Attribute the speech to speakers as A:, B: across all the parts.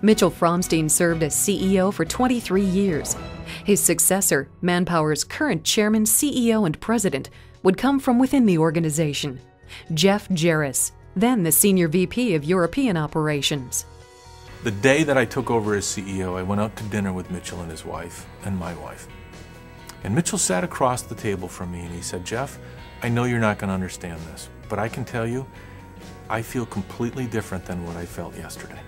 A: Mitchell Fromstein served as CEO for 23 years. His successor, Manpower's current chairman, CEO, and president, would come from within the organization. Jeff Jarris, then the Senior VP of European Operations.
B: The day that I took over as CEO, I went out to dinner with Mitchell and his wife, and my wife. And Mitchell sat across the table from me and he said, "Jeff, I know you're not going to understand this, but I can tell you, I feel completely different than what I felt yesterday.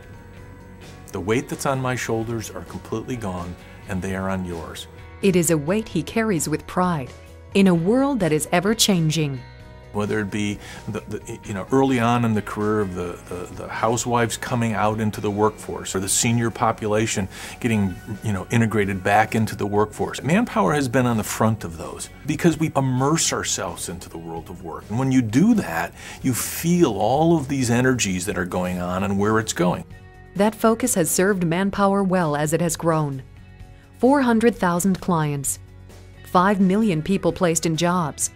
B: The weight that's on my shoulders are completely gone, and they are on yours."
A: It is a weight he carries with pride in a world that is ever-changing.
B: Whether it be early on in the career of the housewives coming out into the workforce, or the senior population getting integrated back into the workforce. Manpower has been on the front of those because we immerse ourselves into the world of work. And when you do that, you feel all of these energies that are going on and where it's going.
A: That focus has served Manpower well as it has grown. 400,000 clients, 5 million people placed in jobs,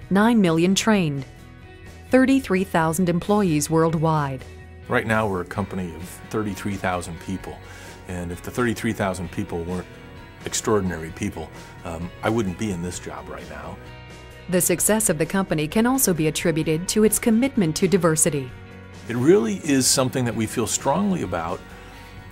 A: 9 million trained, 33,000 employees worldwide.
B: Right now we're a company of 33,000 people, and if the 33,000 people weren't extraordinary people, I wouldn't be in this job right now.
A: The success of the company can also be attributed to its commitment to diversity.
B: It really is something that we feel strongly about,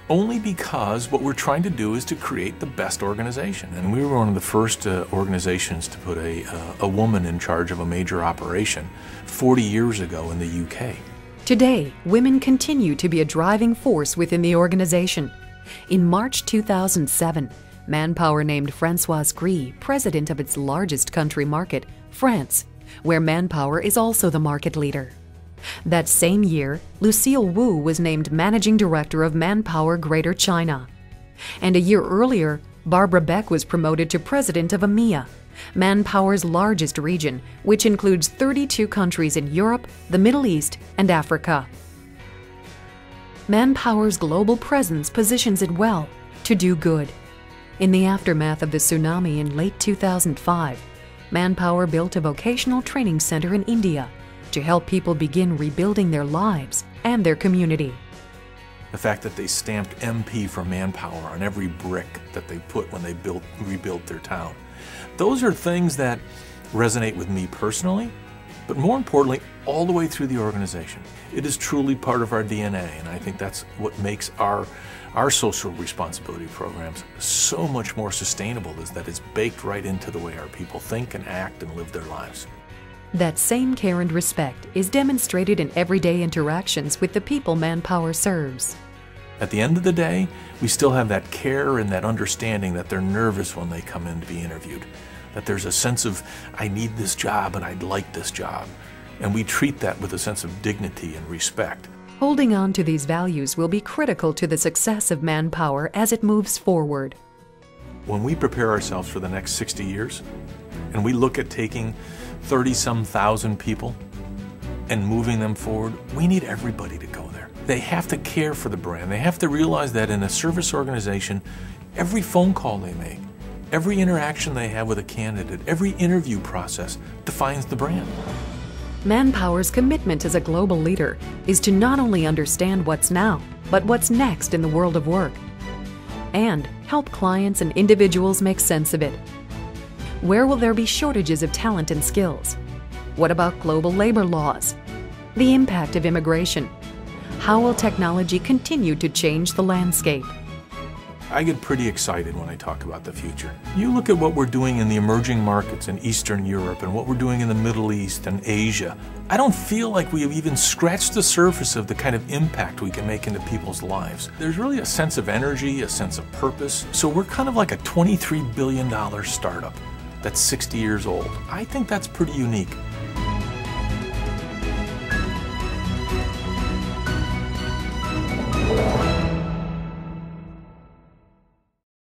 B: only because what we're trying to do is to create the best organization. And we were one of the first organizations to put a woman in charge of a major operation 40 years ago in the UK.
A: Today, women continue to be a driving force within the organization. In March 2007, Manpower named Françoise Gris president of its largest country market, France, where Manpower is also the market leader. That same year, Lucille Wu was named Managing Director of Manpower Greater China. And a year earlier, Barbara Beck was promoted to President of EMEA, Manpower's largest region, which includes 32 countries in Europe, the Middle East, and Africa. Manpower's global presence positions it well to do good. In the aftermath of the tsunami in late 2005, Manpower built a vocational training center in India to help people begin rebuilding their lives and their community.
B: The fact that they stamped MP for Manpower on every brick that they put when they rebuilt their town. Those are things that resonate with me personally, but more importantly, all the way through the organization. It is truly part of our DNA, and I think that's what makes our social responsibility programs so much more sustainable, is that it's baked right into the way our people think and act and live their lives.
A: That same care and respect is demonstrated in everyday interactions with the people Manpower serves.
B: At the end of the day, we still have that care and that understanding that they're nervous when they come in to be interviewed. That there's a sense of, I need this job and I'd like this job. And we treat that with a sense of dignity and respect.
A: Holding on to these values will be critical to the success of Manpower as it moves forward.
B: When we prepare ourselves for the next 60 years, and we look at taking 30-some thousand people and moving them forward, we need everybody to go there. They have to care for the brand. They have to realize that in a service organization, every phone call they make, every interaction they have with a candidate, every interview process defines the brand.
A: Manpower's commitment as a global leader is to not only understand what's now, but what's next in the world of work, and help clients and individuals make sense of it. Where will there be shortages of talent and skills? What about global labor laws? The impact of immigration? How will technology continue to change the landscape?
B: I get pretty excited when I talk about the future. You look at what we're doing in the emerging markets in Eastern Europe and what we're doing in the Middle East and Asia. I don't feel like we have even scratched the surface of the kind of impact we can make into people's lives. There's really a sense of energy, a sense of purpose. So we're kind of like a $23 billion startup that's 60 years old. I think that's pretty unique.